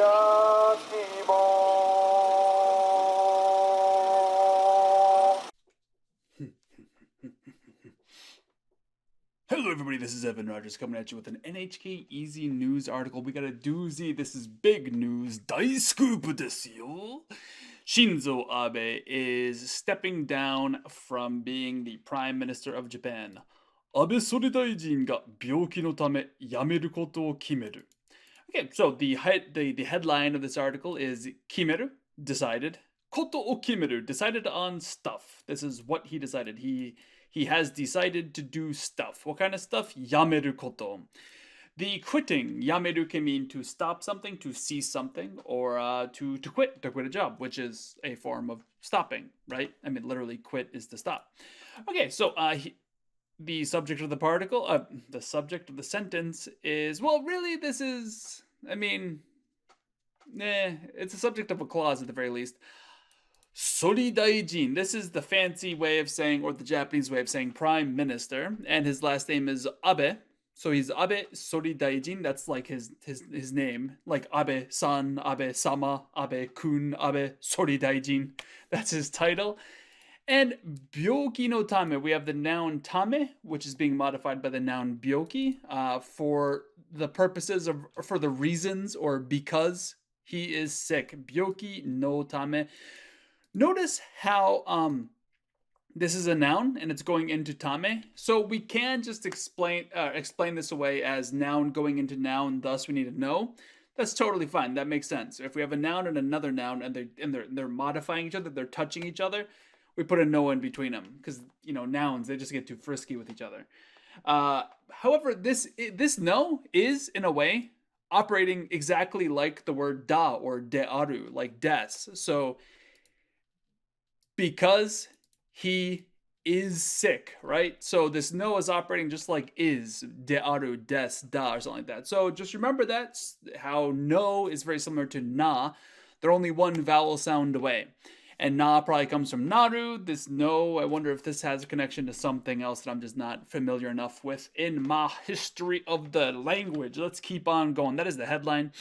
Hello everybody, this is Evan Rogers coming at you with an NHK Easy News article. We got a doozy. This is big news. 大スクープですよ. Shinzo Abe is stepping down from being the Prime Minister of Japan. 安倍総理大臣が病気のため辞めることを決める. Okay, so the headline of this article is Kimeru, decided. Koto o kimeru, decided on stuff. This is what he decided. He has decided to do stuff. What kind of stuff? Yameru koto. The quitting, yameru, can mean to stop something, to cease something, or to quit a job, which is a form of stopping, right? I mean, literally, quit is to stop. Okay, so the subject of the subject of the sentence is, well, really, this is, I mean, it's the subject of a clause at the very least. Soridaijin. This is the fancy way of saying, or the Japanese way of saying Prime Minister, and his last name is Abe. So he's Abe Soridaijin. That's like his name, like Abe-san, Abe-sama, Abe-kun, Abe Soridaijin. That's his title. And byoki no tame, we have the noun tame, which is being modified by the noun byoki, for the purposes of, for the reasons, or because he is sick. Byoki no tame. Notice how this is a noun and it's going into tame. So we can just explain this away as noun going into noun, thus we need to know. That's totally fine. That makes sense. If we have a noun and another noun and they're modifying each other, they're touching each other, we put a no in between them, because, you know, nouns, they just get too frisky with each other. However, this no is, in a way, operating exactly like the word da or dearu, like des. So because he is sick, right? So this no is operating just like is, dearu, des, da, or something like that. So just remember that's how no is very similar to na. They're only one vowel sound away. And na probably comes from naru. This no, I wonder if this has a connection to something else that I'm just not familiar enough with in my history of the language. Let's keep on going. That is the headline.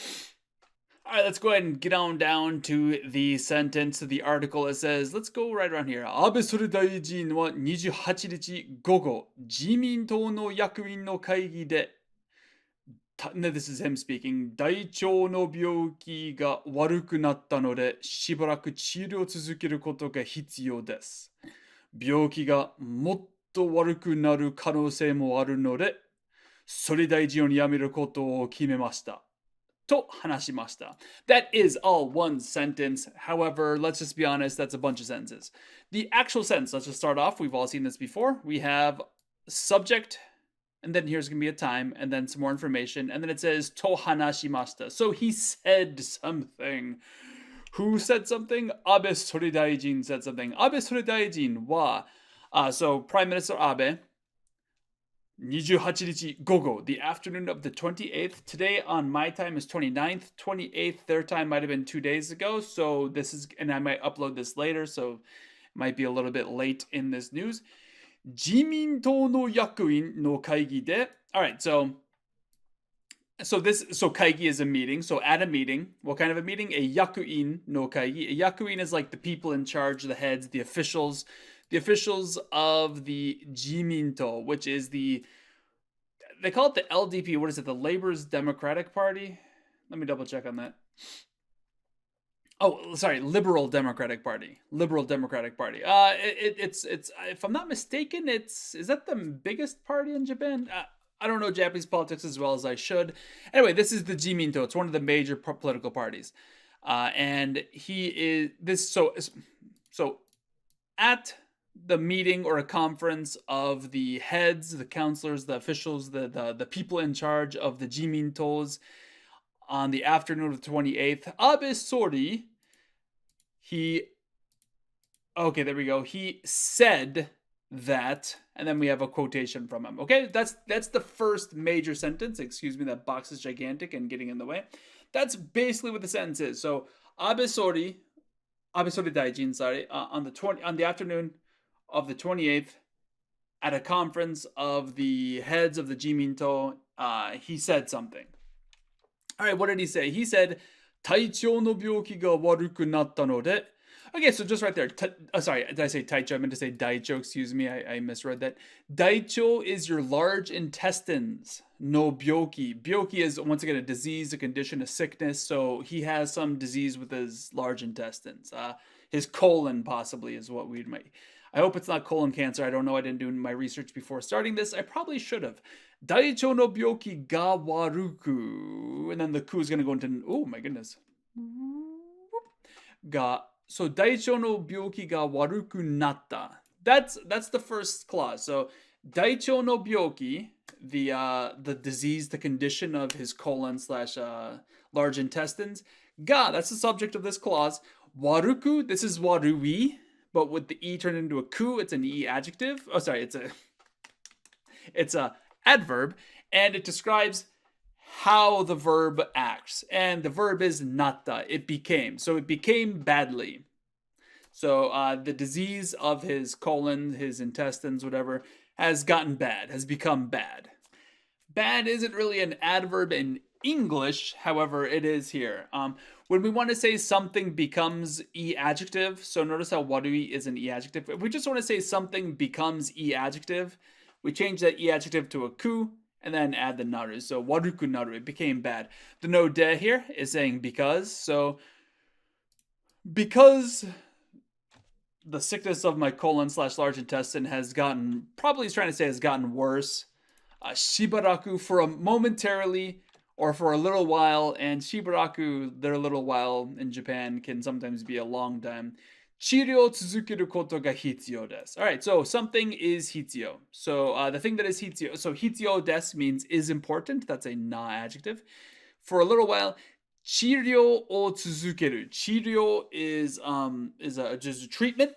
All right, let's go ahead and get on down to the sentence, the article. It says, let's go right around here. Abe Soridaijin wa 28日午後、自民党の役員の会議で、this is him speaking, 大腸の病気が悪くなったので、しばらく治療を続けることが必要です。病気がもっと悪くなる可能性もあるので、総理大臣を辞めることを決めました。と話しました. That is all one sentence. However, let's just be honest, that's a bunch of sentences. The actual sentence, let's just start off. We've all seen this before. We have subject, and then here's going to be a time, and then some more information, and then it says to hanashimashita. So he said something. Who said something? Abe Soridaijin said something. Abe Soridaijin wa, so Prime Minister Abe, 28日午後, the afternoon of the 28th. Today on my time is 29th. 28th, their time might have been 2 days ago. So this is, and I might upload this later, so it might be a little bit late in this news. 自民党の役員の会議で, all right, so kaigi is a meeting. So at a meeting, what kind of a meeting? A yakuin no kaigi. A yakuin is like the people in charge, the heads, the officials of the Jiminto, which is they call it the LDP. What is it? The Labor's Democratic Party? Let me double check on that. Oh, sorry, Liberal Democratic Party. It's if I'm not mistaken, is that the biggest party in Japan? I don't know Japanese politics as well as I should. Anyway, this is the Jiminto. It's one of the major political parties, and he is this. So at the meeting or a conference of the heads, the counselors, the officials, the people in charge of the Jimintos on the afternoon of the 28th, Abe Sori, okay, there we go. He said that, and then we have a quotation from him. Okay, that's the first major sentence. Excuse me, that box is gigantic and getting in the way. That's basically what the sentence is. So Abe Sori Daijin, on the afternoon of the 28th, at a conference of the heads of the Jiminto, he said something. All right, what did he say? He said, 体調の病気が悪くなったので. Okay, so just right there. Sorry, did I say taicho? I meant to say daicho. Excuse me, I misread that. Daicho is your large intestines. No byoki. Byoki is, once again, a disease, a condition, a sickness. So he has some disease with his large intestines. His colon, possibly, is what we'd make. I hope it's not colon cancer. I don't know. I didn't do my research before starting this. I probably should have. Daicho no byoki ga waruku. And then the ku is going to go into, oh my goodness. Ga. So daicho no byoki ga waruku natta. That's the first clause. So daicho no byoki, the disease, the condition of his colon slash large intestines. Ga, that's the subject of this clause. Waruku, this is warui, but with the e turned into a ku, it's an e adjective. Oh, sorry, it's a adverb, and it describes how the verb acts. And the verb is natta, it became. So it became badly. So the disease of his colon, his intestines, whatever, has gotten bad, has become bad. Bad isn't really an adverb in English, however, it is here. When we want to say something becomes e adjective, so notice how warui is an e adjective. If we just want to say something becomes e adjective, we change that e adjective to a ku and then add the naru. So waruku naru, it became bad. The no de here is saying because. So because the sickness of my colon slash large intestine has gotten, probably he's trying to say has gotten worse. Shibaraku for a momentarily or for a little while, and shibaraku, their little while in Japan can sometimes be a long time. Chirio tsuzukeru koto ga hitsuyou desu. All right, so something is hitsuyou. So the thing that is hitsuyou, so hitsuyou desu means is important. That's a na adjective. For a little while, chirio o tsuzukeru. Chirio is just a treatment.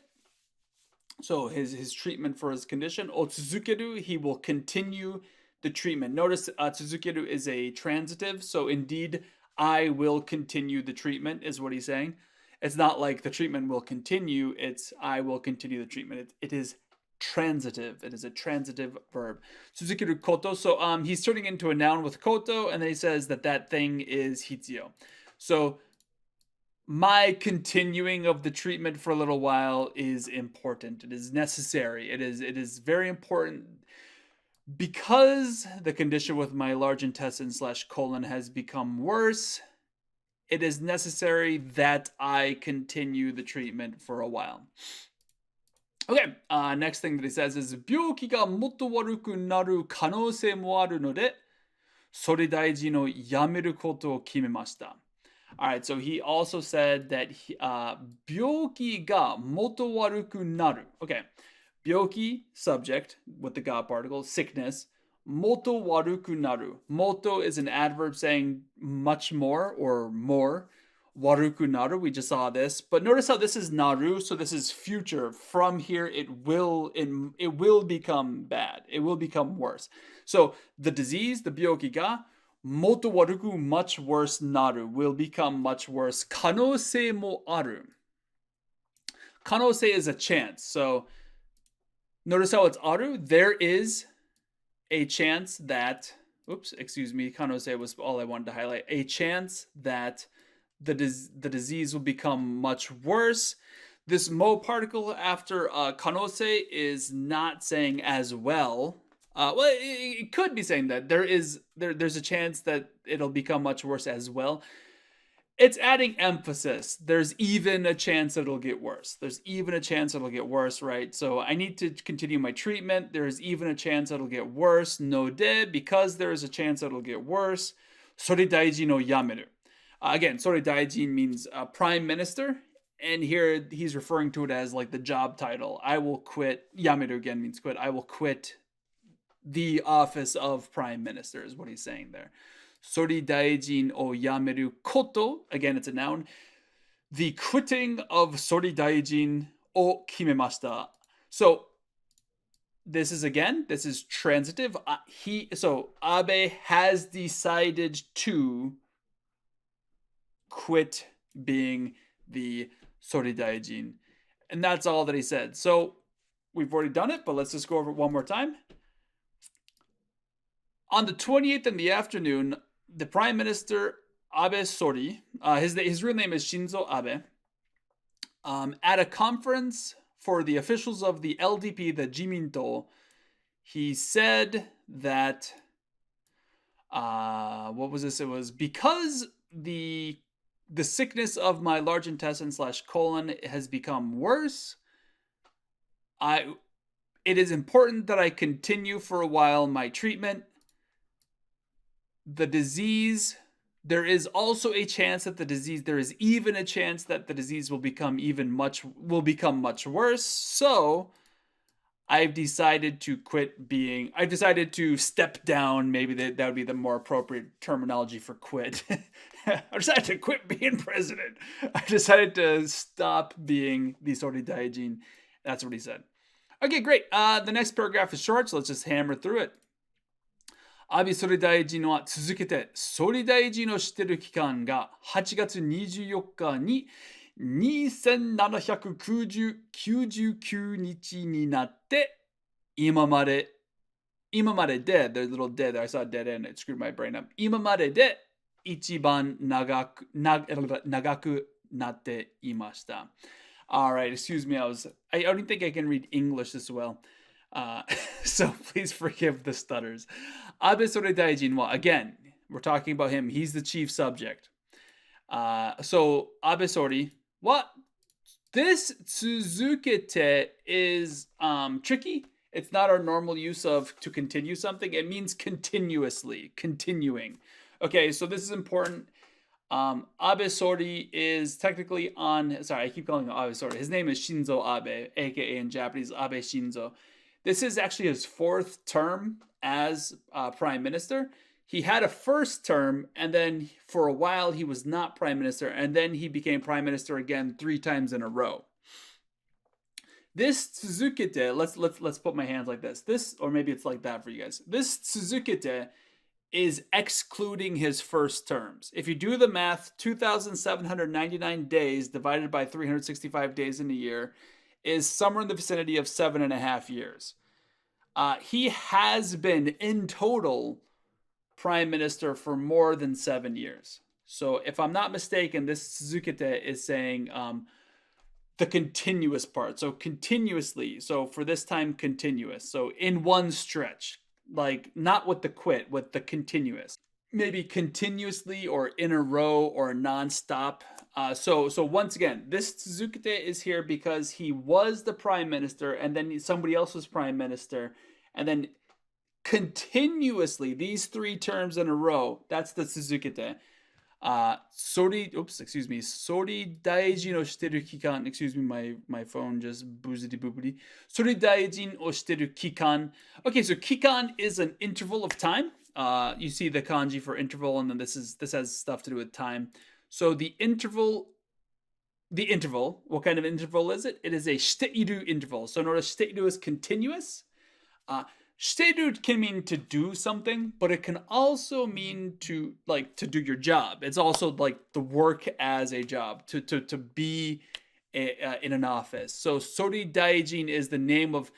So his treatment for his condition, o tsuzukeru, he will continue the treatment. Notice tsuzukeru is a transitive, so indeed I will continue the treatment is what he's saying. It's not like the treatment will continue, it's I will continue the treatment. It is transitive. It is a transitive verb. Tsuzukeru koto, so he's turning into a noun with koto, and then he says that thing is hitsuyou. So my continuing of the treatment for a little while is important. It is necessary. It is very important because the condition with my large intestine slash colon has become worse. It is necessary that I continue the treatment for a while. Okay, next thing that he says is 病気がもっと悪くなる可能性もあるので、それ大事のやめることを決めました。Alright, so he also said that 病気がもっと悪くなる. Okay, 病気, subject, with the ga particle, sickness. もっと悪くなる. Moto is an adverb saying much more or more. Waruku naru, we just saw this. But notice how this is naru, so this is future. From here, it will become bad. It will become worse. So the disease, the byoki ga, moto waruku, much worse naru, will become much worse. Kanose mo aru. Kanose is a chance. So notice how it's aru. There is a chance that, oops, excuse me, kanose was all I wanted to highlight. A chance that the disease will become much worse. This mo particle after kanose is not saying as well. Well, it could be saying that there's a chance that it'll become much worse as well. It's adding emphasis. There's even a chance it'll get worse. There's even a chance it'll get worse, right? So I need to continue my treatment. There's even a chance it'll get worse. No de, because there is a chance it'll get worse. Sori daiji no yameru. Again, sori daiji means prime minister. And here he's referring to it as like the job title. I will quit. Yameru again means quit. I will quit the office of prime minister is what he's saying there. Sori daijin o yameru koto, again it's a noun. The quitting of sori daijin o kimemashita. So this is transitive. So Abe has decided to quit being the sori daijin. And that's all that he said. So we've already done it, but let's just go over it one more time. On the 28th in the afternoon, the Prime Minister Abe Sori, His real name is Shinzo Abe. At a conference for the officials of the LDP, the Jiminto, he said that what was this? It was because the sickness of my large intestine / colon has become worse. It is important that I continue for a while my treatment. The disease, there is also a chance that there is even a chance that the disease will become much worse. So I've decided to step down. Maybe that would be the more appropriate terminology for quit. I decided to quit being president. I decided to stop being the Soridaijin. That's what he said. Okay, great. The next paragraph is short, so let's just hammer through it. 安倍総理大臣は続けて総理大臣をしている期間が8月24日に2799日になって今までで there's a little dead there. I saw a dead end. It screwed my brain up. 今までで一番長くなっていました。All right, excuse me. I don't think I can read English this well. So please forgive the stutters. Abe Soredaijin wa, again, we're talking about him. He's the chief subject. So Abe Sori, what? This tsuzukete is tricky. It's not our normal use of to continue something. It means continuously, continuing. Okay, so this is important. Abe Sori is technically sorry, I keep calling him Abe Sori. His name is Shinzo Abe, aka in Japanese, Abe Shinzo. This is actually his fourth term as prime minister. He had a first term, and then for a while he was not prime minister, and then he became prime minister again 3 times in a row. This tsuzukete, let's put my hands like this, or maybe it's like that for you guys. This tsuzukete is excluding his first terms. If you do the math, 2,799 days divided by 365 days in a year is somewhere in the vicinity of 7.5 years. He has been in total prime minister for more than 7 years. So if I'm not mistaken, this tsuzukete is saying the continuous part. So continuously. So for this time, continuous. So in one stretch, like not with the quit, with the continuous. Maybe continuously or in a row or nonstop. So once again, this tsuzukete is here because he was the prime minister, and then somebody else was prime minister, and then continuously these 3 terms in a row. That's the tsuzukete. Sori daijin o shiteru kikan. Excuse me, my phone just boozity boopity. Sori daijin o shiteru kikan. Okay, so kikan is an interval of time. You see the kanji for interval, and then this has stuff to do with time. So the interval, what kind of interval is it? It is a shiteiru interval. So notice shiteiru is continuous. Shiteiru can mean to do something, but it can also mean to do your job. It's also like the work as a job, to be in an office. So Sori Daijin is the name of.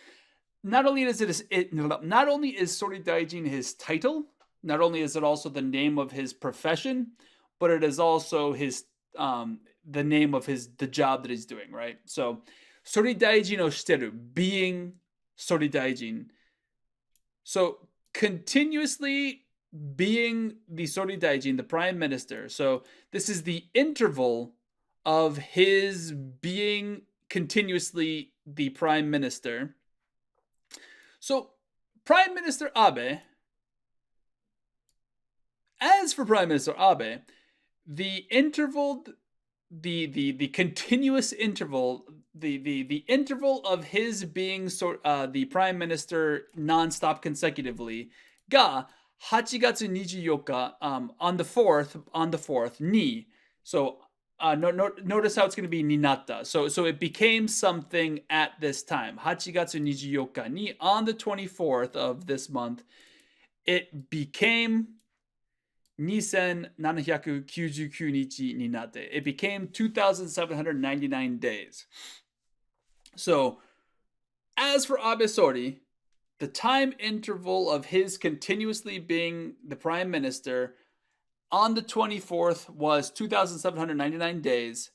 Not only is Sori Daijin his title, not only is it also the name of his profession, but it is also his the name of the job that he's doing, right? So Sori Daijin o shiteru, being Sori Daijin. So continuously being the Sori Daijin, the prime minister. So this is the interval of his being continuously the prime minister. So Prime Minister Abe, as for Prime Minister Abe, the interval, the continuous interval, the interval of his being the prime minister nonstop consecutively, ga 8月24日 on the 4th ni. So notice how it's going to be ninata. So it became something at this time. 8月24日 ni, on the 24th of this month, it became 2799日になって it became 2,799 days. So, as for Abe Sori, the time interval of his continuously being the prime minister On the 24th was 2,799 days.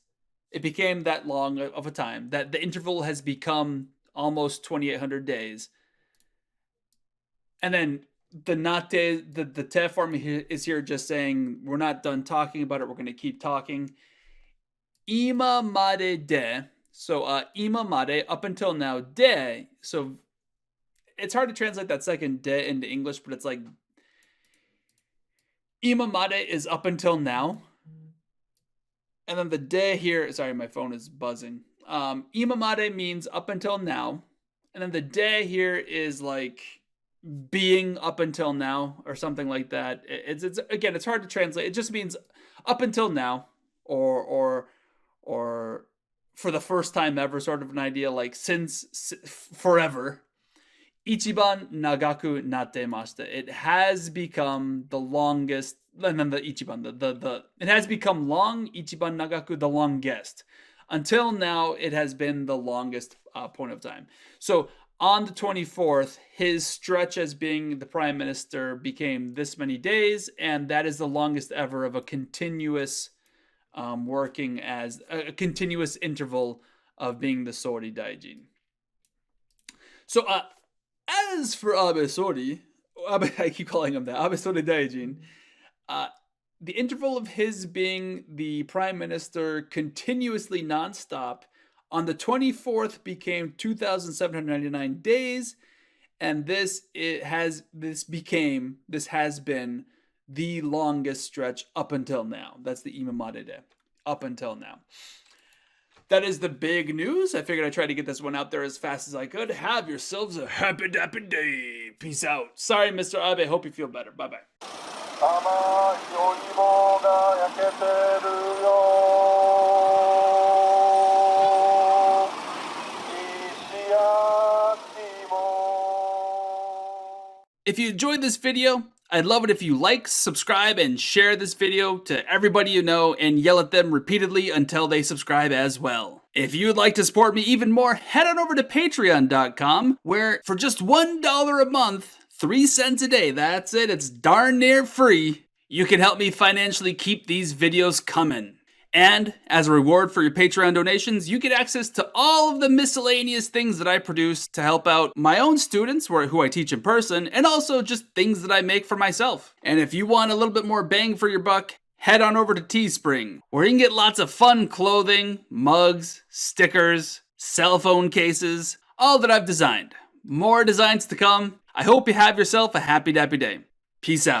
It became that long of a time that the interval has become almost 2,800 days. And then the nate, the te form is here just saying we're not done talking about it. We're going to keep talking. Ima made de. So ima made, up until now, de. So it's hard to translate that second de into English, but it's like ima made is up until now. And then the de here, sorry, my phone is buzzing. Ima made means up until now. And then the de here is like being up until now or something like that. It's again, it's hard to translate. It just means up until now or for the first time ever, sort of an idea, like since forever. Ichiban nagaku natemashita. It has become the longest, and then the ichiban, it has become long, ichiban nagaku, the longest. Until now, it has been the longest point of time. So on the 24th, his stretch as being the prime minister became this many days, and that is the longest ever of a continuous working as a continuous interval of being the Sori Daijin. So, as for Abe Sori, I keep calling him that, Abe Sori Daijin, the interval of his being the prime minister continuously nonstop on the 24th became 2,799 days, and this has been the longest stretch up until now. That's the Imamade De, up until now. That is the big news. I figured I'd try to get this one out there as fast as I could. Have yourselves a happy dappy day. Peace out. Sorry, Mr. Abe. Hope you feel better. Bye-bye. If you enjoyed this video, I'd love it if you like, subscribe, and share this video to everybody you know and yell at them repeatedly until they subscribe as well. If you'd like to support me even more, head on over to patreon.com, where for just $1 a month, 3 cents a day, that's it, it's darn near free, you can help me financially keep these videos coming. And as a reward for your Patreon donations, you get access to all of the miscellaneous things that I produce to help out my own students who I teach in person, and also just things that I make for myself. And if you want a little bit more bang for your buck, head on over to Teespring, where you can get lots of fun clothing, mugs, stickers, cell phone cases, all that I've designed. More designs to come. I hope you have yourself a happy dappy day. Peace out.